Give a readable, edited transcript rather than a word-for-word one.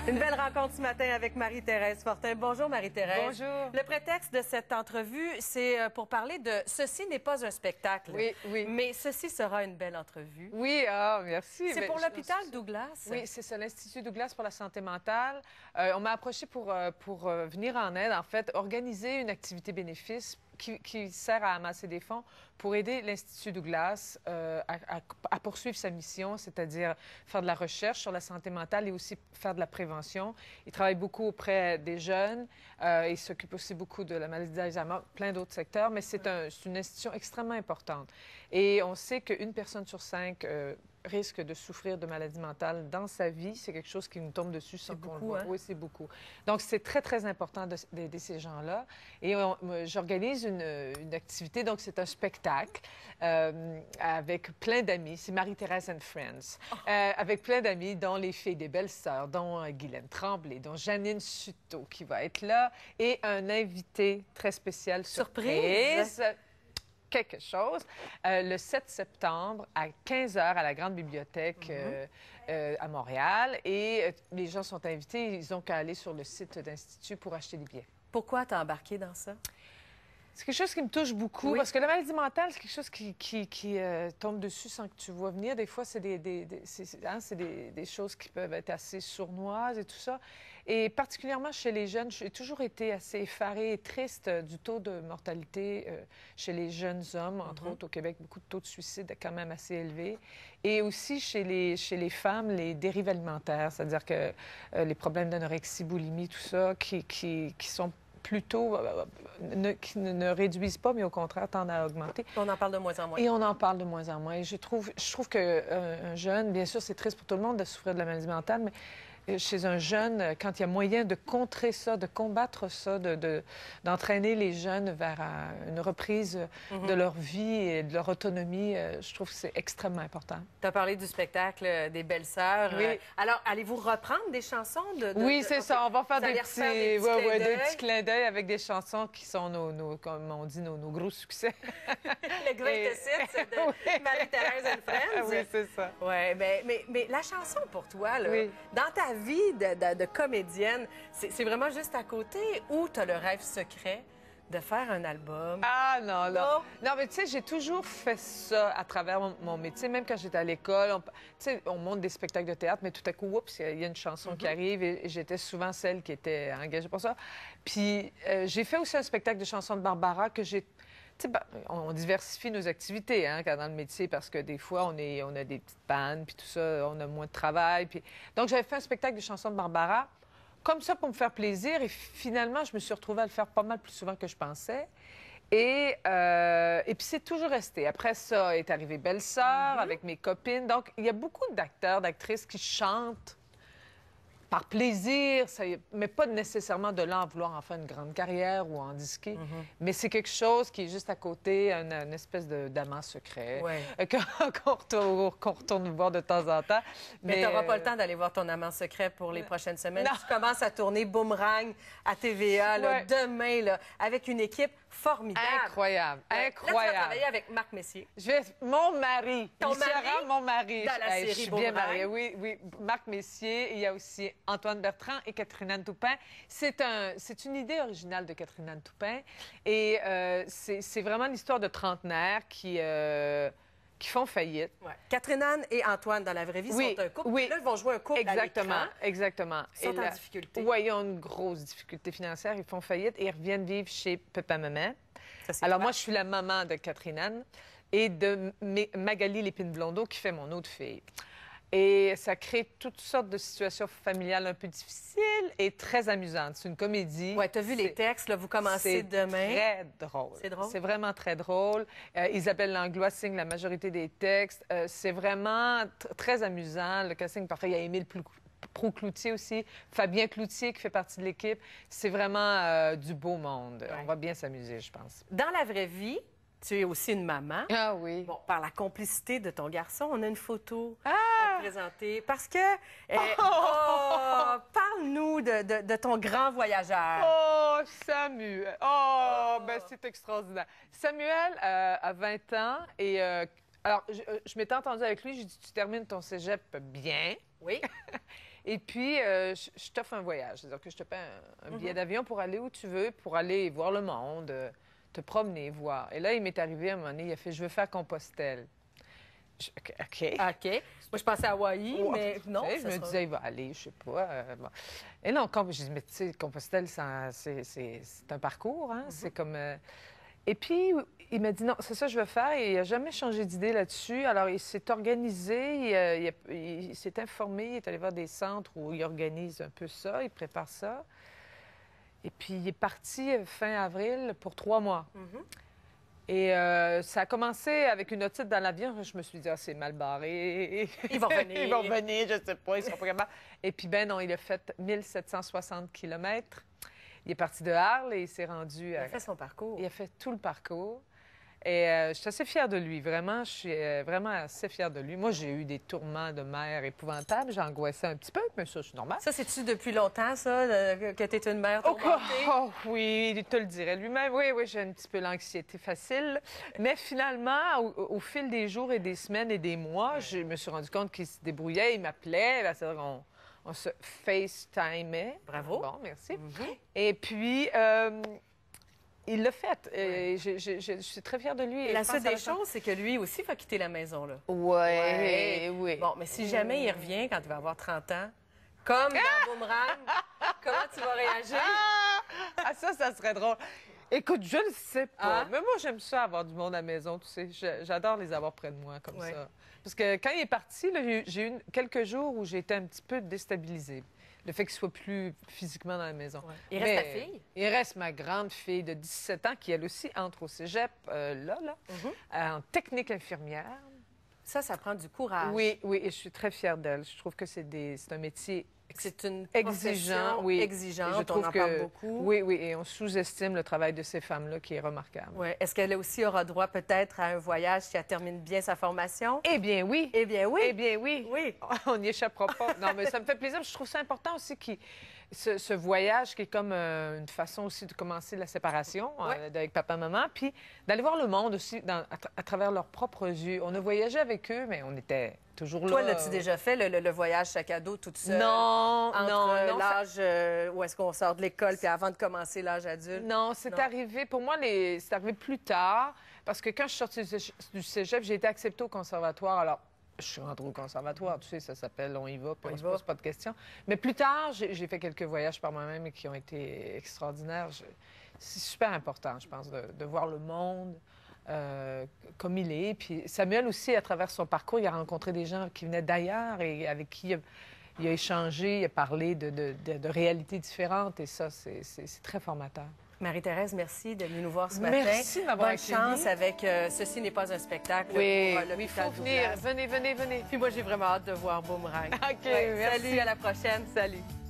Une belle rencontre ce matin avec Marie-Thérèse Fortin. Bonjour Marie-Thérèse. Bonjour. Le prétexte de cette entrevue, c'est pour parler de « Ceci n'est pas un spectacle ». Oui, oui. Mais ceci sera une belle entrevue. Oui, merci. C'est pour l'hôpital Douglas. Oui, c'est ça, l'Institut Douglas pour la santé mentale. On m'a approché pour venir en aide, en fait, organiser une activité bénéfice qui sert à amasser des fonds pour aider l'Institut Douglas à poursuivre sa mission, c'est-à-dire faire de la recherche sur la santé mentale et aussi faire de la prévention. Il travaille beaucoup auprès des jeunes. Il s'occupe aussi beaucoup de la maladie d'Alzheimer, plein d'autres secteurs, mais c'est une institution extrêmement importante. Et on sait qu'une personne sur 5 risque de souffrir de maladie mentale dans sa vie. C'est quelque chose qui nous tombe dessus sans qu'on le voit. Hein? Oui, c'est beaucoup. Donc, c'est très, très important d'aider ces gens-là. Et j'organise une activité, donc c'est un spectacle avec plein d'amis. C'est Marie-Thérèse and Friends. Avec plein d'amis, dont les filles des Belles-Sœurs, dont Guylaine Tremblay, dont Janine Suto qui va être là, et un invité très spécial surprise. Quelque chose, le 7 septembre à 15h à la Grande Bibliothèque à Montréal. Et les gens sont invités. Ils n'ont qu'à aller sur le site d'Institut pour acheter des billets. Pourquoi t'as embarqué dans ça? C'est quelque chose qui me touche beaucoup, parce que la maladie mentale, c'est quelque chose qui tombe dessus sans que tu vois venir. Des fois, c'est des choses qui peuvent être assez sournoises et tout ça. Et particulièrement chez les jeunes, j'ai toujours été assez effarée et triste du taux de mortalité chez les jeunes hommes, entre autres au Québec, beaucoup de taux de suicide quand même assez élevés. Et aussi chez les femmes, les dérives alimentaires, c'est-à-dire que les problèmes d'anorexie, boulimie, tout ça, qui sont plutôt, qui ne réduisent pas, mais au contraire tendent à augmenter. On en parle de moins en moins. Et on en parle de moins en moins. Et je trouve qu'un jeune, bien sûr, c'est triste pour tout le monde de souffrir de la maladie mentale, mais chez un jeune, quand il y a moyen de contrer ça, de combattre ça, d'entraîner les jeunes vers une reprise de leur vie et de leur autonomie, je trouve que c'est extrêmement important. Tu as parlé du spectacle des Belles-Sœurs. Oui. Alors, allez-vous reprendre des chansons? Oui, c'est ça. On va faire des petits clins d'œil avec des chansons qui sont comme on dit, nos gros succès. Le greatest hits, c'est de Marie-Thérèse and Friends. Oui, c'est ça. Oui, mais la chanson pour toi, là, dans ta vie de comédienne, c'est vraiment juste à côté ou tu as le rêve secret de faire un album? Ah non, non. Non, mais tu sais, j'ai toujours fait ça à travers mon métier. Même quand j'étais à l'école, on monte des spectacles de théâtre, mais tout à coup, oups, il y a une chanson qui arrive et j'étais souvent celle qui était engagée pour ça. Puis j'ai fait aussi un spectacle de chansons de Barbara que j'ai... On diversifie nos activités dans le métier parce que des fois, on a des petites pannes, puis tout ça, on a moins de travail. Puis... Donc, j'avais fait un spectacle de chansons de Barbara, comme ça, pour me faire plaisir. Et finalement, je me suis retrouvée à le faire pas mal plus souvent que je pensais. Et puis, c'est toujours resté. Après ça, est arrivé Belle-Sœur avec mes copines. Donc, il y a beaucoup d'acteurs, d'actrices qui chantent par plaisir, mais pas nécessairement de là en vouloir en faire une grande carrière ou en disquer. Mais c'est quelque chose qui est juste à côté, une espèce d'amant secret qu'on retourne voir de temps en temps. Mais tu n'auras pas le temps d'aller voir ton amant secret pour les prochaines semaines. Non. Tu commences à tourner Boomerang à TVA là, demain là, avec une équipe formidable. Incroyable, incroyable. Là, tu vas travailler avec Marc Messier. Mon mari. Ton mari? Sera mon mari. Dans la série je suis bien mariée. Oui, oui. Marc Messier. Il y a aussi Antoine Bertrand et Catherine-Anne Toupin. C'est une idée originale de Catherine-Anne Toupin. Et c'est vraiment l'histoire de trentenaires qui font faillite. Catherine-Anne et Antoine, dans la vraie vie, sont un couple. Oui, là, ils vont jouer un couple à l'écran. Exactement. Ils sont en difficulté. Oui, ils ont une grosse difficulté financière. Ils font faillite et ils reviennent vivre chez Papa-Maman. Alors, moi, je suis la maman de Catherine-Anne et de Magali Lépine-Blondeau, qui fait mon autre fille. Et ça crée toutes sortes de situations familiales un peu difficiles et très amusantes. C'est une comédie. Oui, tu as vu les textes, là, vous commencez demain. C'est très drôle. C'est drôle? C'est vraiment très drôle. Isabelle Langlois signe la majorité des textes. C'est vraiment très amusant. Le casting parfait. Il y a Émile Proulx-Cloutier aussi, Fabien Cloutier qui fait partie de l'équipe. C'est vraiment du beau monde. On va bien s'amuser, je pense. Dans la vraie vie, tu es aussi une maman. Ah oui. Bon, par la complicité de ton garçon, on a une photo à te présenter. Parce que, parle-nous de ton grand voyageur. Oh, Samuel. Oh, ben c'est extraordinaire. Samuel a 20 ans et... alors, je m'étais entendue avec lui, j'ai dit, tu termines ton cégep bien. Oui. Et puis, je t'offre un voyage. C'est-à-dire que je te paie un billet d'avion pour aller où tu veux, pour aller voir le monde, te promener, voir. Et là, il m'est arrivé à un moment donné, il a fait, je veux faire Compostelle. OK. OK. Moi, je pensais à Hawaï, mais non. Je me disais, il va aller, je sais pas. Bon. Et non, j'ai dit, mais tu sais, Compostelle, c'est un parcours, hein? C'est comme... Et puis, il m'a dit, non, c'est ça que je veux faire. Et il n'a jamais changé d'idée là-dessus. Alors, il s'est organisé, il s'est informé, il est allé voir des centres où il organise un peu ça, il prépare ça. Et puis, il est parti fin avril pour 3 mois. Et ça a commencé avec une otite dans l'avion. Je me suis dit, ah, c'est mal barré. Ils vont venir. Ils vont venir, je sais pas, ils sont pas capables. Et puis, ben non, il a fait 1760 km. Il est parti de Arles et il s'est rendu... Il a fait son parcours. Il a fait tout le parcours. Et je suis assez fière de lui, vraiment. Je suis vraiment assez fière de lui. Moi, j'ai eu des tourments de mer épouvantables. J'angoissais un petit peu, mais ça, c'est normal. Ça, c'est-tu depuis longtemps, ça, que tu es une mère tourmentée? Oh, oui, il te le dirait lui-même. Oui, j'ai un petit peu l'anxiété facile. Mais finalement, au fil des jours et des semaines et des mois, je me suis rendu compte qu'il se débrouillait, il m'appelait. C'est-à-dire on se FaceTimait. Bravo. Bon, merci. Et puis... il l'a fait. Je suis très fière de lui. Et la seule des choses, c'est que lui aussi va quitter la maison, là. Oui. Bon, mais si jamais il revient quand il va avoir 30 ans, comme dans Boomerang, comment tu vas réagir? Ah, ça serait drôle. Écoute, je ne sais pas. Mais moi, j'aime ça, avoir du monde à la maison, tu sais. J'adore les avoir près de moi, comme ça. Parce que quand il est parti, j'ai eu quelques jours où j'ai été un petit peu déstabilisée. Le fait qu'il soit plus physiquement dans la maison. Il reste ta fille? Il reste ma grande fille de 17 ans qui, elle aussi, entre au cégep, en technique infirmière. Ça prend du courage. Oui, et je suis très fière d'elle. Je trouve que c'est un métier c'est une exigeant, exigeante. Je trouve on en parle beaucoup. Oui, et on sous-estime le travail de ces femmes-là qui est remarquable. Oui. Est-ce qu'elle aussi aura droit peut-être à un voyage si elle termine bien sa formation? Eh bien oui. Eh bien oui. Eh bien oui. Oui. On n'y échappera pas. Non, mais ça me fait plaisir. Je trouve ça important aussi ce voyage qui est comme une façon aussi de commencer la séparation avec papa-maman, puis d'aller voir le monde aussi à travers leurs propres yeux. On a voyagé avec eux, mais on était toujours là. Toi, l'as-tu déjà fait, le voyage sac à dos toute seule? Non, entre l'âge où est-ce qu'on sort de l'école puis avant de commencer l'âge adulte? Non, c'est arrivé. Pour moi, c'est arrivé plus tard, parce que quand je suis sortie du cégep, j'ai été acceptée au conservatoire. Alors, je suis rentrée au conservatoire, tu sais, ça s'appelle On y va, puis on se pose pas de questions. Mais plus tard, j'ai fait quelques voyages par moi-même et qui ont été extraordinaires. C'est super important, je pense, de voir le monde comme il est. Puis Samuel aussi, à travers son parcours, il a rencontré des gens qui venaient d'ailleurs et avec qui il a échangé, il a parlé de réalités différentes. Et ça, c'est très formateur. Marie-Thérèse, merci d'être venue nous voir ce matin. Merci de m'avoir accueillie. Bonne chance avec Ceci n'est pas un spectacle. Oui, il faut venir. Venez. Puis moi, j'ai vraiment hâte de voir Boomerang. OK, merci. Salut, à la prochaine. Salut.